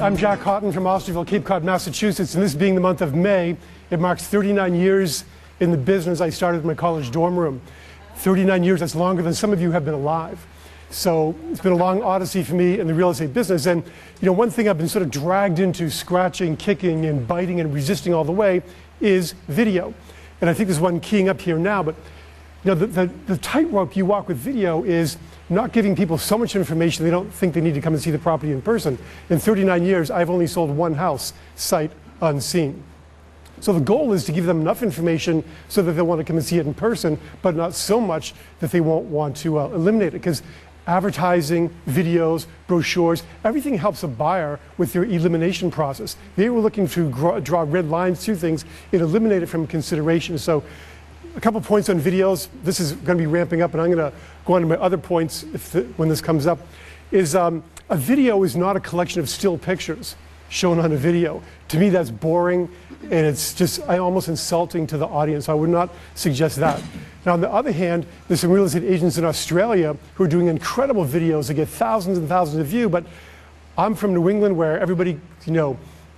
I'm Jack Houghton from Osterville, Cape Cod, Massachusetts, and this being the month of May, it marks 39 years in the business I started in my college dorm room. 39 years, that's longer than some of you have been alive. So it's been a long odyssey for me in the real estate business. And one thing I've been sort of dragged into scratching, kicking, and biting and resisting all the way is video. And I think there's one keying up here now, but the tightrope you walk with video is not giving people so much information they don't think they need to come and see the property in person. In 39 years, I've only sold one house, sight unseen. So the goal is to give them enough information so that they'll want to come and see it in person, but not so much that they won't want to eliminate it. Because advertising, videos, brochures, everything helps a buyer with their elimination process. They were looking to draw red lines through things and eliminate it from consideration. So a couple points on videos. This is going to be ramping up, and I'm going to go on to my other points when this comes up. Is a video is not a collection of still pictures shown on a video. To me, that's boring, and it's just almost insulting to the audience. I would not suggest that. Now, on the other hand, there's some real estate agents in Australia who are doing incredible videos that get thousands and thousands of views. But I'm from New England, where everybody,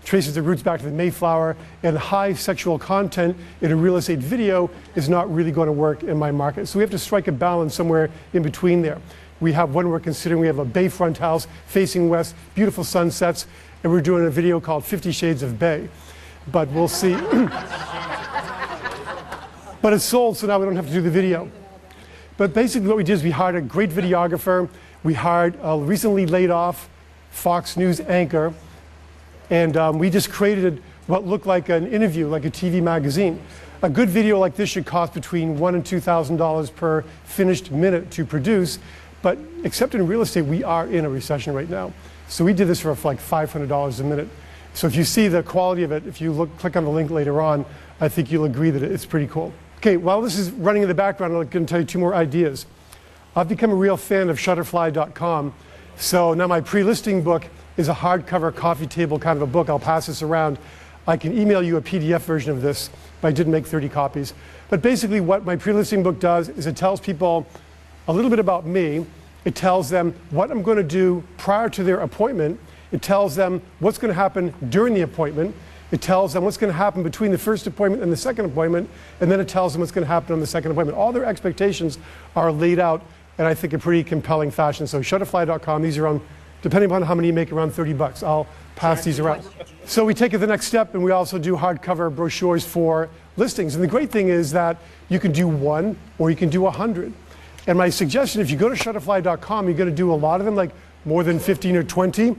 traces their roots back to the Mayflower, and high sexual content in a real estate video is not really going to work in my market. So we have to strike a balance somewhere in between there. We have one we're considering. We have a bayfront house facing west, beautiful sunsets, and we're doing a video called 50 Shades of Bay. But we'll see. But it's sold, so now we don't have to do the video. But basically what we did is we hired a great videographer. We hired a recently laid off Fox News anchor. And we just created what looked like an interview, like a TV magazine. A good video like this should cost between $1,000 and $2,000 per finished minute to produce. But except in real estate, we are in a recession right now. So we did this for like $500 a minute. So if you see the quality of it, if you click on the link later on, I think you'll agree that it's pretty cool. Okay, while this is running in the background, I'm going to tell you two more ideas. I've become a real fan of Shutterfly.com. So now my pre-listing book is a hardcover coffee table kind of a book. I'll pass this around. I can email you a PDF version of this, but I did make 30 copies. But basically what my pre-listing book does is it tells people a little bit about me. It tells them what I'm going to do prior to their appointment. It tells them what's going to happen during the appointment. It tells them what's going to happen between the first appointment and the second appointment, and then it tells them what's going to happen on the second appointment. All their expectations are laid out in, I think, a pretty compelling fashion. So Shutterfly.com, these are on, depending upon how many you make, around 30 bucks. I'll pass these around. So we take it the next step, and we also do hardcover brochures for listings. And the great thing is that you can do one or you can do 100. And my suggestion, if you go to Shutterfly.com, you're going to do a lot of them, like more than 15 or 20.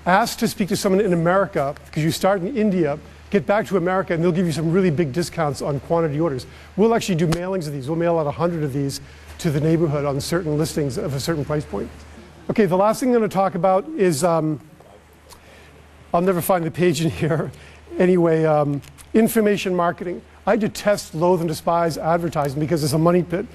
Ask to speak to someone in America, because you start in India, get back to America, and they'll give you some really big discounts on quantity orders. We'll actually do mailings of these. We'll mail out 100 of these to the neighborhood on certain listings of a certain price point. Okay, the last thing I'm going to talk about is, I'll never find the page in here. Anyway, information marketing. I detest, loathe, and despise advertising because it's a money pit.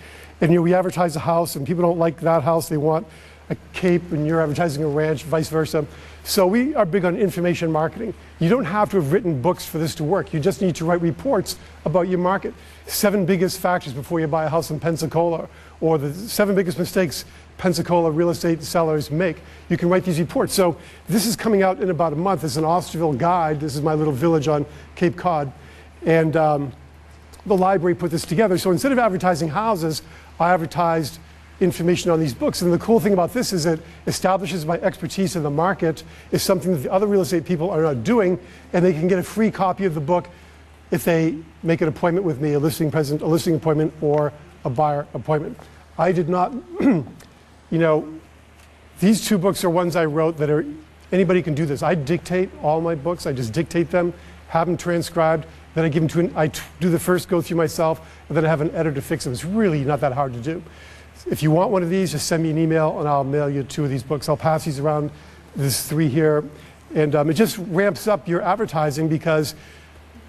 And we advertise a house, and people don't like that house. They want a cape, and you're advertising a ranch, vice versa. So we are big on information marketing. You don't have to have written books for this to work. You just need to write reports about your market. 7 biggest factors before you buy a house in Pensacola, or the 7 biggest mistakes Pensacola real estate sellers make. You can write these reports. So this is coming out in about a month. It's an Osterville guide. This is my little village on Cape Cod. And the library put this together. So instead of advertising houses, I advertised information on these books. And the cool thing about this is it establishes my expertise in the market is something that the other real estate people are not doing, and they can get a free copy of the book if they make an appointment with me, a listing appointment or a buyer appointment. I did not, these 2 books are ones I wrote that anybody can do this. I dictate all my books. I just dictate them, have them transcribed, then I give them I do the first go through myself, and then I have an editor fix them. It's really not that hard to do. If you want one of these, just send me an email and I'll mail you 2 of these books. I'll pass these around. There's 3 here. And it just ramps up your advertising because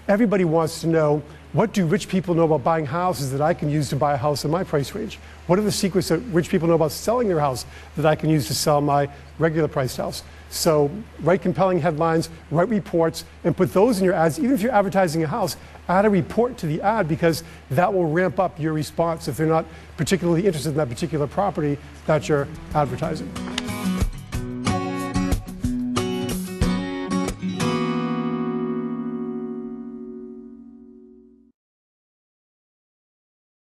everybody wants to know, what do rich people know about buying houses that I can use to buy a house in my price range? What are the secrets that rich people know about selling their house that I can use to sell my regular priced house? So write compelling headlines, write reports, and put those in your ads. Even if you're advertising a house, add a report to the ad, because that will ramp up your response if they're not particularly interested in that particular property that you're advertising.